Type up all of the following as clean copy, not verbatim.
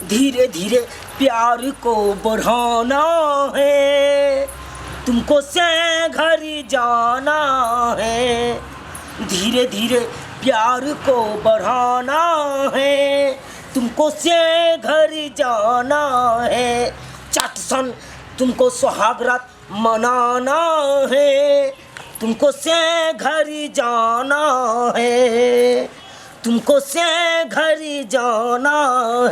धीरे धीरे प्यार को बढ़ाना है, तुमको से घर जाना है। धीरे धीरे प्यार को बढ़ाना है, तुमको से घर जाना है। चटसन तुमको सुहागरात मनाना है, तुमको से घर जाना है, तुमको से घर जाना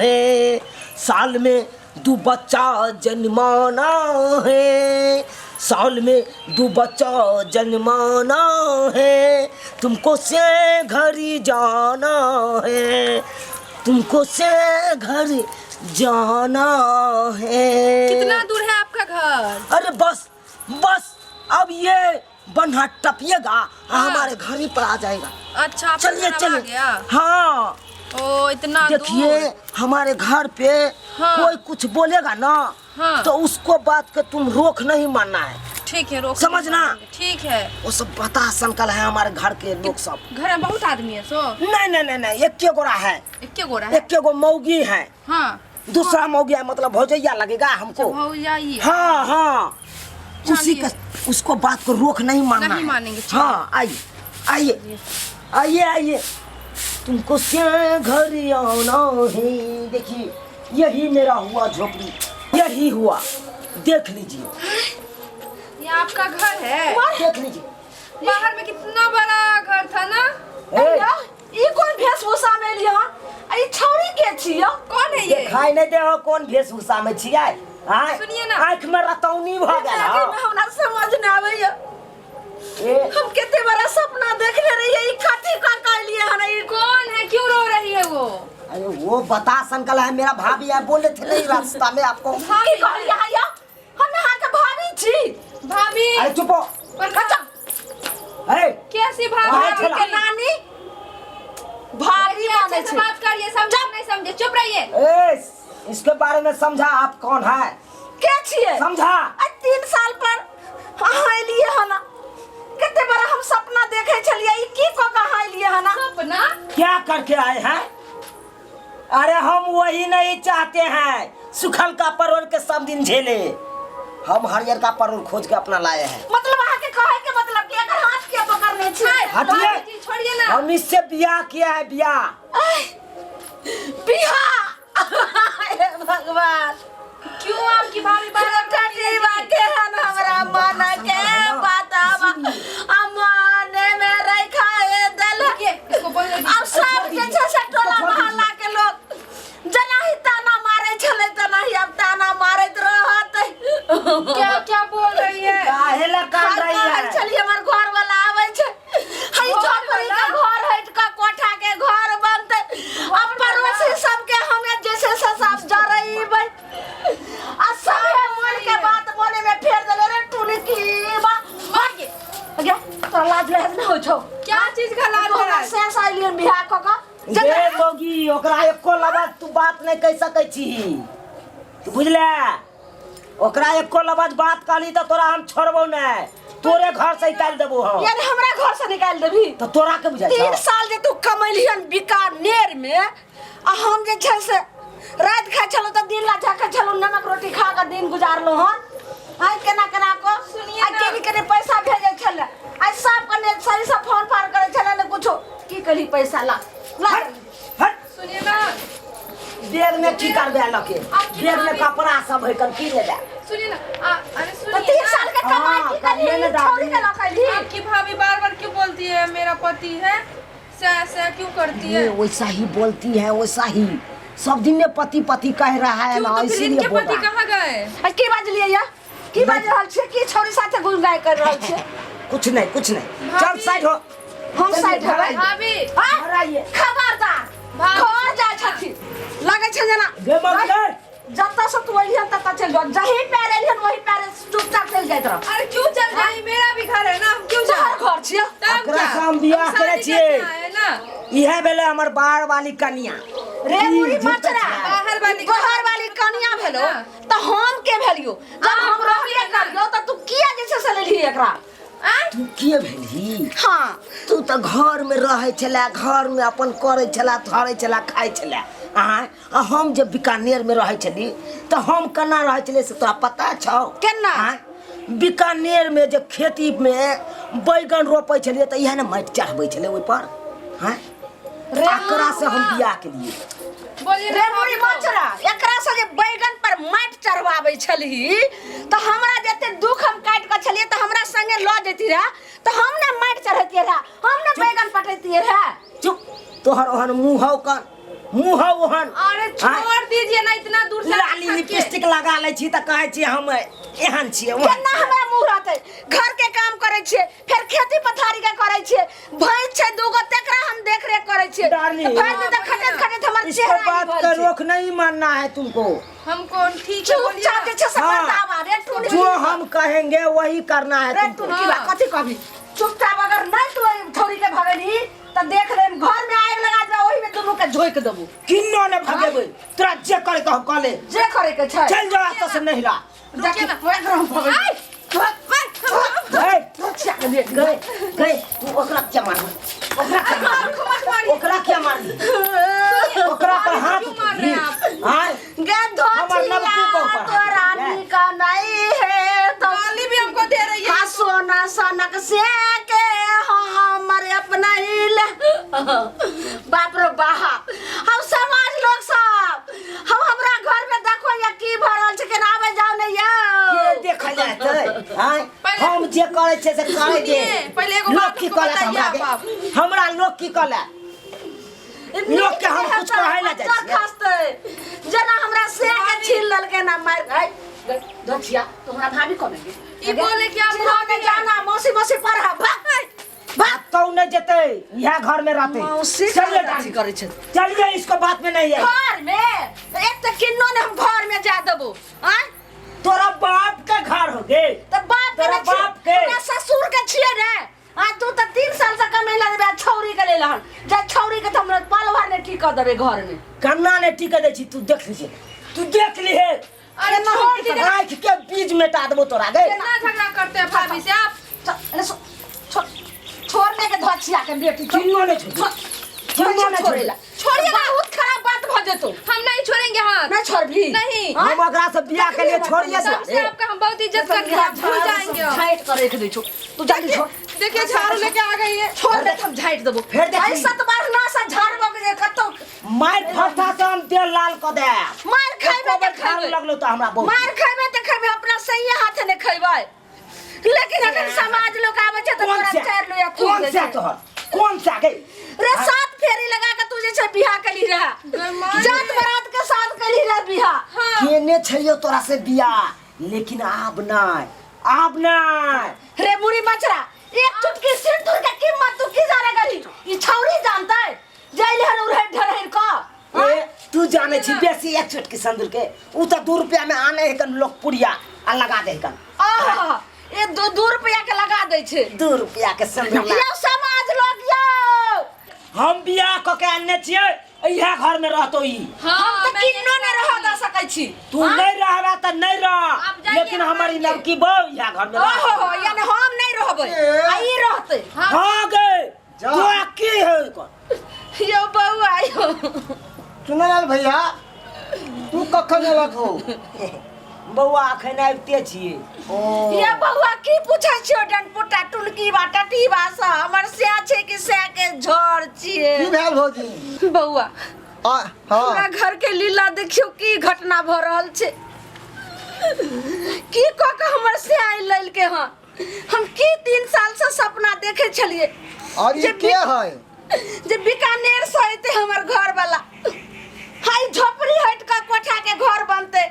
है। साल में 2 बच्चा जन्माना है, साल में 2 बच्चा जन्माना है, तुमको से घर जाना है, तुमको से घर जाना है। कितना दूर है आपका घर? अरे बस बस अब ये बन्हा टपिएगा हमारे घर ही पर आ जाएगा। अच्छा आपका चलिए घर आ चलिए। गया? हाँ ओ इतना देखिए दूर। हमारे घर पे हाँ। कोई कुछ बोलेगा ना हाँ। तो उसको बात का तुम रोक नहीं मानना है, ठीक है रोक समझना। ठीक है। वो सब बता संकल है हमारे घर के लोग सब। घर में बहुत आदमी है सो? नहीं नहीं नहीं नहीं, एक गोरा है, एक गोरा है? एक गो मौगी है, हाँ दूसरा मौगी है, मतलब भौजैया लगेगा हमको। भौजाई। हाँ हाँ उसी का, उसको बात को रोक नहीं मानना नहीं है। मानेंगे। हाँ आइए आइए आइए आइए, तुमको से घर आना है। देखिए यही मेरा हुआ झोपड़ी, यही हुआ, देख लीजिए। ये आपका घर है? देख लीजिए। बाहर में कितना बड़ा घर था ना। ए, ई कौन वेशभूषा में लिया? ई छौरी के छियो? कौन है ये? दिखाई नहीं दे हो कौन वेशभूषा में छियै? सुनिए ना। आँख में रतौनी भ गेल आगे में हमरा समझ न आवेया। हम कितने बड़ा सपना देखले रहिए, ई काठी का कर लिए हन। ई कौन है? क्यों रो रही है वो? अरे वो बता संकल है, मेरा भाभी है, बोले थे नहीं रास्ता में आपको। की कहलिए हया? हम यहाँ के भाभी छी। भाभी। अरे चुप हो। अच्छा ए, कैसी भाभी भाभी? के नानी भाभी माने अच्छे से छी। बात करिए, समझ नहीं समझे, चुप रहिए। ए, इसके बारे में समझा आप कौन है? के छिए? समझा? 3 साल पर अहाँ लिए हना। कितने बड़ा हम सपना देखे छलिए, ई की को कहा लिए हना? सपना? क्या करके आए हैं? अरे हम वही नहीं चाहते हैं सुखल का परवल के सब दिन झेले, हम हरियर का परवल खोज के अपना लाए हैं। मतलब वहाँ के कहे के मतलब कि अगर हाथ के पकड़ने छी। हटिए। जी, छोड़िए ना। हम इससे ब्याह किया है, ब्याह। बिहार हे भगवान, क्यों आपकी भाभी बार कटी बाटे हन हमरा मन के बतावा। अमाने में रखा है दल इसको बोल दीजिए। अब सब के छ टोला मोहल्ला के लोग जना ही ताना मारे छले, तना ही अब ताना मारत रहत। क्या क्या बोल रही है? काहे ला कान रही है? चलिए हमर घर वाला आवे छे, हई झोपड़ी का घर हट का कोठा के घर बनते। अब पड़ोसी सब के हमें जैसे सब जा रही भाई, आ सब मन के बात बोले में फेर देले रे टूनी की बा मार के गया। तो लाज लेहज न हो छो। क्या चीज का लाज है? से साइलियन बियाह क क जे लोगी ओकरा एको लबाज तू बात नहीं कह सकै छी, तू बुझले? ओकरा एको लबाज बात कहली तो तोरा हम छोड़बो नहीं, तोरे घर से निकाल देबो हम। यानी हमरा घर से निकाल देबी? तो तोरा के बुझाई 3 साल जे तू कमैलियन बीकानेर में, आ हम जे छै से रात खा चलो तो दिन ला जाके चलो नमक रोटी खा के दिन गुजारलो हन। आई केना केना को सुनिए आ ना। केनी पैसा भेजे छले, आई सब कने सही से फोन फार करे छले ने कुछो की करी पैसा ला हट हट। सुनिए ना। बैग में की करबे लके? आपकी बैग में भाभी- कपड़ा सब है कर की ले जा। सुनिए ना। अरे तो सुनिए 3 ना। साल के कमाई हाँ, की करिए ना करी दादी। छोड़ के लखली। आपकी भाभी बार बार क्यों बोलती है मेरा पति है? से क्यों करती है? ये वैसा ही बोलती है, वैसा ही सब दिन में पति पति कह रहा है क्यों? ना, तो फिर इसीलिए इनके बोल पति रहा है। कहाँ गए? आ की बाज लिया या की बाज रहल छे, की छोरी साथे गुनगाय कर रहल छे? कुछ नहीं कुछ नहीं, भाभी। चल साइड हो। हम चलिए, साइड घर हेबै। आइए। भाभी। घर आइए। खबरदार भाभी। घर जा छथि लगे छे जना गे मगर जत्ता से तू अइहन तत्ता चल जाओ, जही पैर एलिहन वही पैर चुपचाप चल जाइत रह। अरे क्यों चल जाए? मेरा भी घर है ना, हम क्यों जाए? तोहर घर छियै? तब एकरा क्या? से हम बियाह हम करे शादी छियै। करके आए ना। इहे भेले हमर बाहर वाली कन्या। रे ई मुड़ी झूठ मचरा छै। बाहर वाली बाहर वाली कन्या भेलो त हम के भेलियो? जब हाँ, हम रहबे हम करियो त तू किया जैसे से लेली एकरा? तू के भेली? हाँ तू तो घर में रहे छला, घर में अपन करे छला, धरे छला, खाए छला। आ हम जब बीकानेर में रहे छली तो हम केना रहे छले से तोरा पता छौ केना? बीकानेर में जब खेती में बैगन रोपे छलिए तो इहे ना माटि चढ़बै छले ओइ पर हैं एकरा से हम बियाह के लिए बोलिए रे मुड़ी मचरा एकरा से जे बैगन पर माटि चढ़वाबै छली तो हमरा जते दुख हम काट के छलिए तो हमरा संगे ल जेती रे तो हम ना माटि चढ़ैतिए रे हम ना बैगन पटैतिए रे। चुप तोहर ओहन मुँह ओहन अरे छोड़ दीजिए ना इतना दूर से लाली लिपस्टिक लगा ले छी त कहै छी हम एहन छियै केना हमरा मुंह रहतै घर के काम करै छियै फिर खेती पथारी के करै छियै भैंस छै दूगो तेकरा हम देख रेख करै छियै भैंस तो खटत खटत हमर चेहरा बात का रोक नहीं मानना है तुमको हमको ठीक है बोलिए चुपचाप जे छै से बर्दावा रे टूनी जो हम कहेंगे वही करना है रे तुमको टूनी बा कथि कहबी चुपचाप अगर नहीं तू छोरी के भगेली त देख ले घर में आग लगा दे ओही में दुनू के झोक देबू किन्नो ने भगेबै तोरा जे करे कह कले जे करे के छै चल जा तो से नहीं ला देखि ना हम भगेली गए तू ओकरा क्या मारबी ओकरा क्या मारबी ओकरा पर हाथ मार रहे हैं आप? हां गे हमर नबकी को धोतिया ऊपर तो रानी का नहीं है तो गाली भी हमको दे रही है। सोना सनक से के हमारे अपना हिल बाप रे बाहा हम समाज लोग सब हम हमरा घर में देखो या की भरल छै केना आवे जाओ नहीं के यो देख जाते हां हम जे करे छे से करे दे पहले एगो लोग बात की हमको कहला बताइए हमरा आप। के हमरा लोग की कहला लोग के हम कुछ कहे ना जाय छियै। खास्ते जना हमरा से के छील ललके ना मार गई दछिया तुम्हारा भाभी कमेंगे ई बोले कि आप घर में जाना मौसी मौसी पर बात तो नहीं जेते यह घर में रहते मौसी चलिए डांसी करे छै चलिए इसको बात में नहीं है घर में एक तो किन्नो ने हम घर में जा देबो हां तोरा बाप के घर हो गे तो बाप तोरा के बाप के तोरा ससुर के छिए रे आ तू तो 3 साल से कमेला रे छौरी के ले लहन जा छौरी के तो हम पाल भर ने ठीक कर देबे घर में कन्ना ने टिक दे छी तू देख लीजिए तू देख ली है अरे छोड़ दीजिए। आँख के बीज मिटा देबो तोरा गे कितना झगड़ा करते हैं भाभी से आप छोड़ने के धछिया के बेटी किन्नो ने छोड़ किन्नो ने छोड़ेला छोड़िए बहुत खराब बात भ जेतो हम नहीं छोड़ेंगे हाथ नहीं छोड़बी नहीं हम ओकरा से बियाह के लिए छोड़िए सबसे आपका हम बहुत इज्जत करते हैं आप भूल जाएंगे अब। झाइट करे के दे छो तू जल्दी छोड़ देखिए झाड़ू लेके आ गई है छोड़ दे हम झाइट देबो फिर देख ऐसा तो बार ना सा झाड़बो के कतो मार फटा से हम तेल लाल क दे मार खाइबे त खान लगलो तो हमरा बहुत मार खाइबे त खाइबे अपना सही हाथ ने खइबे लेकिन अगर समाज लोग आवे छै त तोरा चार लो या कौन सा तोहर कौन सा गे रे सात फेरी लगा के तू जे छै बियाह कली रहा जात बारात के साथ कली रहा बियाह केने छलियो तोरा से बियाह लेकिन आब नहीं रे बुढ़ी मचरा एक चुटकी सिंदूर के कीमत तू की जाने गली ई छौरी जानता है जइल हर उरहर ढरहर का ए तू जाने छी बेसी एक चुटकी सिंदूर के उ तो 2 रुपया में आने है कन लोग पुड़िया आ लगा दे कन आहा ए 2 रुपया के लगा दे छै 2 रुपया के सिंदूर यो समाज लोग यो हम बियाह क के आने छियै इहा घर में रहतो ई हम तो किन्नो ने रह द सकै छी तू नहीं रहबा त नहीं रह आप जाइए लेकिन हमारी लड़की बहू इहा घर में रह ओहो यानी हम नहीं रहबै आ ई रहतै हां गे तो की है को यो बउआ आयो सुनल भैया तू कखन एलक हो बउआ अखन आबिते छियै ये बउआ की पूछै छियो डनपुटा टुनकी बाटा टी भाषा हमर से छै कि से के झोर छिए की भेल भौजी बउआ हां हमरा घर के लीला देखियो की घटना भ रहल छै की क के हमर से आइ लेल के हां हम की 3 साल से सपना देखे छलिए और ये के है जे बीकानेर से आते हमर घर वाला हाय झोपड़ी हट का कोठा के घर बनते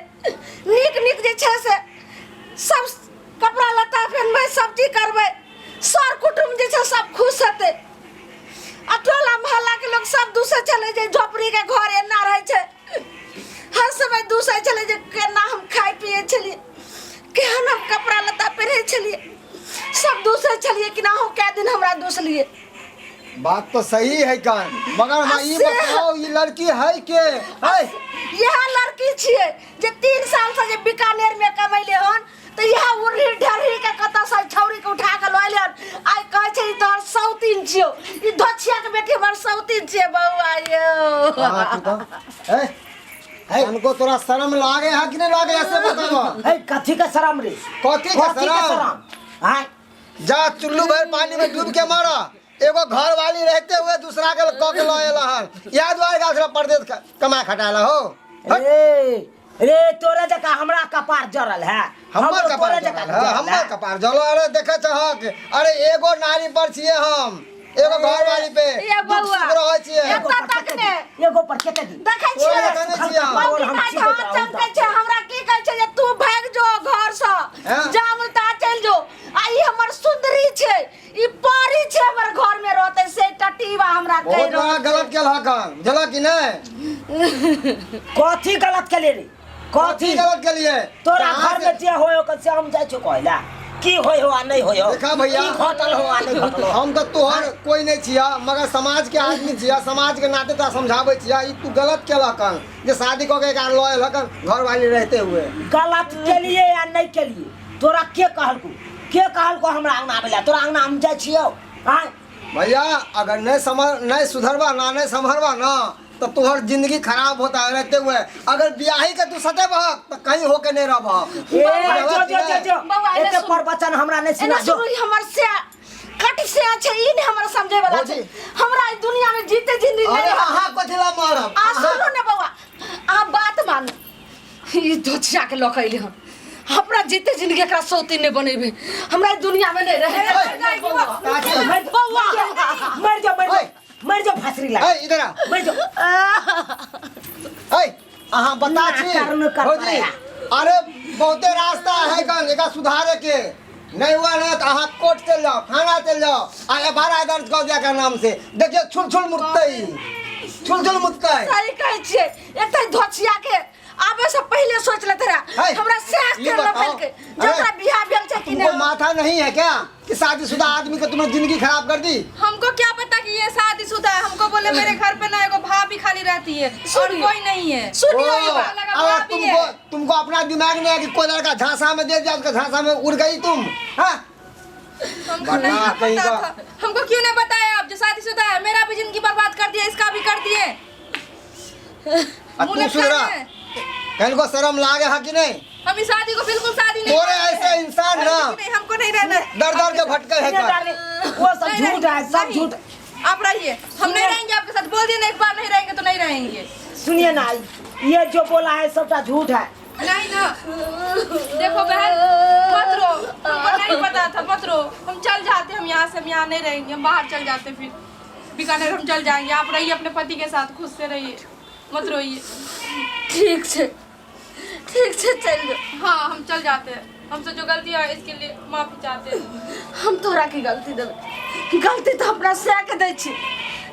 नीक नीक जे छै से सब कपड़ा लत्ता पहनबै सब चीज करबै सर कुटुम जे छै सब खुश हेतै आ टोला मोहल्ला के लोग सब दूसरे चले जे झोपड़ी के घर एना रहे छै हर समय दूसरे चले जे केना हम खाइ पिए छलिए केहन हम कपड़ा लत्ता पहिरे छलिए सब दूसरे चलिए कि ना हो कै दिन हमरा दोष लिए बात तो सही है कान मगर हम ई बताओ ये लड़की है के है यह लड़की छिए जे 3 साल से जे बीकानेर में कमैले हन त यह उरी ढरही के कता से छौरी के उठा के लइले आइ कहै छै तोर सौतीन छियो ई धछिया के बेटी हमर सौतीन छिए बउआ यो हां तू तो ए तनको तोरा शर्म लागे है कि नहीं लागे ऐसे बताओ। है कथी का शरम रे? कथी का शरम? हां जा चुल्लू भर पानी में डूब के मारा। एगो घर वाली रहते हुए दूसरा के कक लाएला हन। याद आएगा तेरा परदेश कमा खटाला हो। रे तोरा जका हमरा कपार जरल है। हमर कपार जरल है। हमर कपार जरल। अरे देखे छहक, अरे एगो नारी पर छिए हम, एगो घर वाली पे ये बउआ रहे छिए। एता तक ने एगो पर केते दिन देखै छियै और हम छी चमकै छै। हमरा की कहै छै जे तू भाग जो घर से, जामता चल जो। आई हमर सुंदरी छै, ई पारी छै हमर घर में रहते से टटीवा हमरा कह बहुत बड़ा गलत केल हकन, जला कि नहीं? कथी गलत केले रे? कथी गलत केलिए? तोरा घर में जे होयो क से हम जाय छु कहला की होय हो आ नहीं होयो। देखा भैया, की घटल हो आ नहीं घटल हो। हम तो तोहर कोई नहीं छिया, मगर समाज के आदमी छिया, समाज के नाते तो समझावे छिया। ई तू गलत केलकन जे शादी क के कार लयल हकन घर वाली रहते हुए। गलत केलिए या नहीं केलिए तोरा के कहलकू? के कहलको हमरा अंगना आवेला? तोरा अंगना हम जाय छियो? हां भैया अगर नहीं सुधरवा ना, नहीं संभरवा ना, तो तोहर जिंदगी खराब होता है रहते हुए। अगर ब्याही के तू सटे बहक तो कहीं होके नहीं रह। जो एते प्रवचन हमरा नहीं सुना जो। हमर से कट से अच्छा ई ने हमरा समझे वाला छै। हमरा ई दुनिया में जीते जिंदगी अरे नहीं। आहा कथिला मारब। आ सुनो ने बउआ, आ बात मान। ई धोछिया के लकैले हम हमरा जीते जिंदगी एकरा सौती ने बनेबे। हमरा ई दुनिया में नहीं रहे। बउआ मर जा फासरी ला। इधर आ। मर जा। आहा बता छी भौजी, अरे बहुते रास्ता है कन एका सुधारे के। नहीं हुआ ना तो आहा कोर्ट चल जाओ, थाना चल जाओ, आ एफआईआर दर्ज कर दिया का नाम से। देखिए छुल छुल मुत्तई सही कहै छियै। एकटा धोछिया के आबे से पहले सोच ले तेरा हमरा सेह के लफल के जकरा बियाह भेल छै कि तुमको नहीं। माथा नहीं है क्या कि शादीशुदा आदमी को तुमने जिंदगी खराब कर दी? हमको क्या पता कि ये शादीशुदा है। हमको बोले मेरे घर पे ना एगो भाभी खाली रहती है और कोई नहीं है। सुनियो ओ, ये बात। अगर तुमको अपना दिमाग में है कि कोई लड़का झांसा में दे दिया, उसका झांसा में उड़ गई तुम। हाँ हमको नहीं पता था। हमको क्यों नहीं बताया? आप जो शादीशुदा है, मेरा भी जिंदगी बर्बाद कर दिया, इसका भी कर दिए। तू सुधरा, कहीं को शर्म लागे है कि नहीं? हम इस शादी को बिल्कुल शादी नहीं तोरे ऐसे इंसान ना नहीं, हमको नहीं रहना। दर दर के भटके है का? वो सब झूठ है, सब झूठ। आप रहिए, हम नहीं रहेंगे आपके साथ। बोल दिए ना एक बार नहीं रहेंगे तो नहीं रहेंगे। सुनिए ना, ये जो बोला है सबटा झूठ है। नहीं ना, देखो बहन मत रो, हमको नहीं पता था, मत रो। हम चल जाते, हम यहाँ से, हम यहाँ नहीं रहेंगे, हम बाहर चल जाते, फिर बीकानेर हम चल जाएंगे। आप रहिए अपने पति के साथ, खुश से रहिए, मत रोइए। ठीक छै चल जो। हाँ हम चल जाते हैं। हमसे जो गलती है इसके लिए माफी चाहते हैं। हम तोरा की गलती देबे? गलती तो अपना से के दै छी।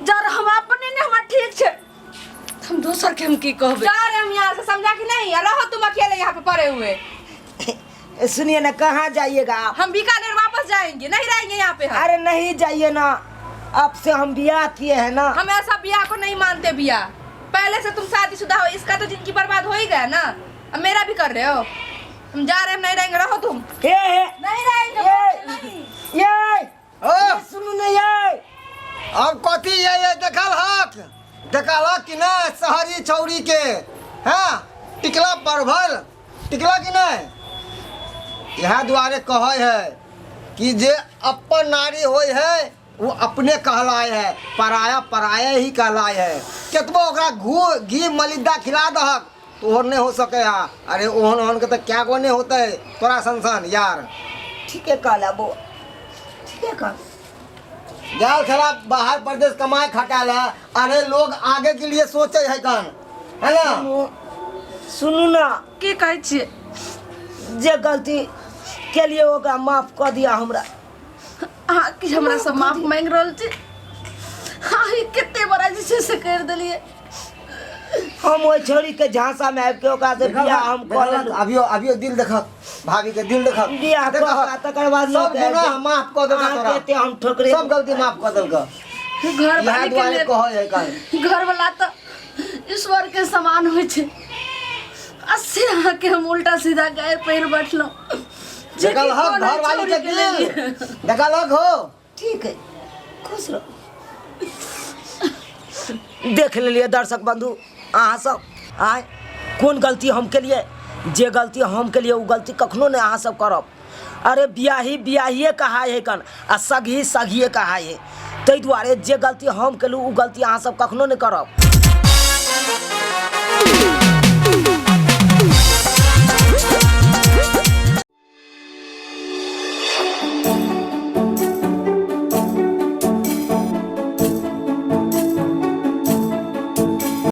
जर हम अपने ने हमरा ठीक छै, हम दोसर के हम की कहबे? जा रहे हम यहाँ से, समझा कि नहीं? रहो तुम अकेले यहाँ पे पड़े हुए। सुनिए ना, कहाँ जाइएगा आप? हम बीकानेर वापस जाएंगे, नहीं रहेंगे यहाँ पे हम। अरे नहीं जाइए ना, अब से हम ब्याह किए हैं ना। हम ऐसा ब्याह को नहीं मानते। ब्याह पहले से तुम शादीशुदा हो, इसका तो जिंदगी बर्बाद हो ही गया ना। अब मेरा भी कर रहे हो। हम जा रहे हैं, हम नहीं रहेंगे, रहो तुम। नहीं रहेंगे। ये सुनो ना, ये अब कथी ये देखल हक कि नहीं? शहरी छौरी के हाँ टिकला परभल टिकला कि नहीं? यह दुआरे कहे है कि जे अपन नारी होय है वो अपने कहलाए है, पराया पराया ही कहलाए है। केतबो ओकरा घी मलिदा खिला दहक तो और नहीं हो सके है। अरे ओहन के तो क्या को नहीं होता है तोरा संसन यार। ठीक है कहला वो, ठीक है कह। जाल खेला बाहर प्रदेश कमाए खटाला। अरे लोग आगे के लिए सोचे है कन, है ना? सुनू ना, की कहै छियै? जे गलती के लिए ओकरा माफ कर दिया हमरा। अहाँ की हमरा से माफ मांग रहल छी? हाँ ई कते बड़ा जे से कर देलिए। हम वो छोरी के झांसा में आबि के ओकरा से बियाह हम कर लेलू। अभियो दिल देखक, भाभी के दिल देखक, बियाह कर तकर बाद सब गुनाह माफ कर देलक तोरा। कहते हम ठोकरे सब गलती माफ कर देलक। घर यह वाली के दुआरे लिए कहे है कन घर वाला तो ईश्वर के समान होइ छै। अस्से अहाँ के हम उल्टा सीधा गैर पैर बैठलो। देखल हक घर वाली के दिल, देखल हक हो। ठीक है, खुश रहो। देख लिए दर्शक बंधु, अहाँ सब आय कोन गलती हम केलिए? जे गलती हम केलिए उ गलती कखनो नहीं अहाँ सब करब। अरे बियाही बियाहिए कहा है कन आ सगी सगिए कहा है। ताहि दुआरे जे गलती हम केलहुँ उ गलती अहाँ सब कखनो नहीं करब।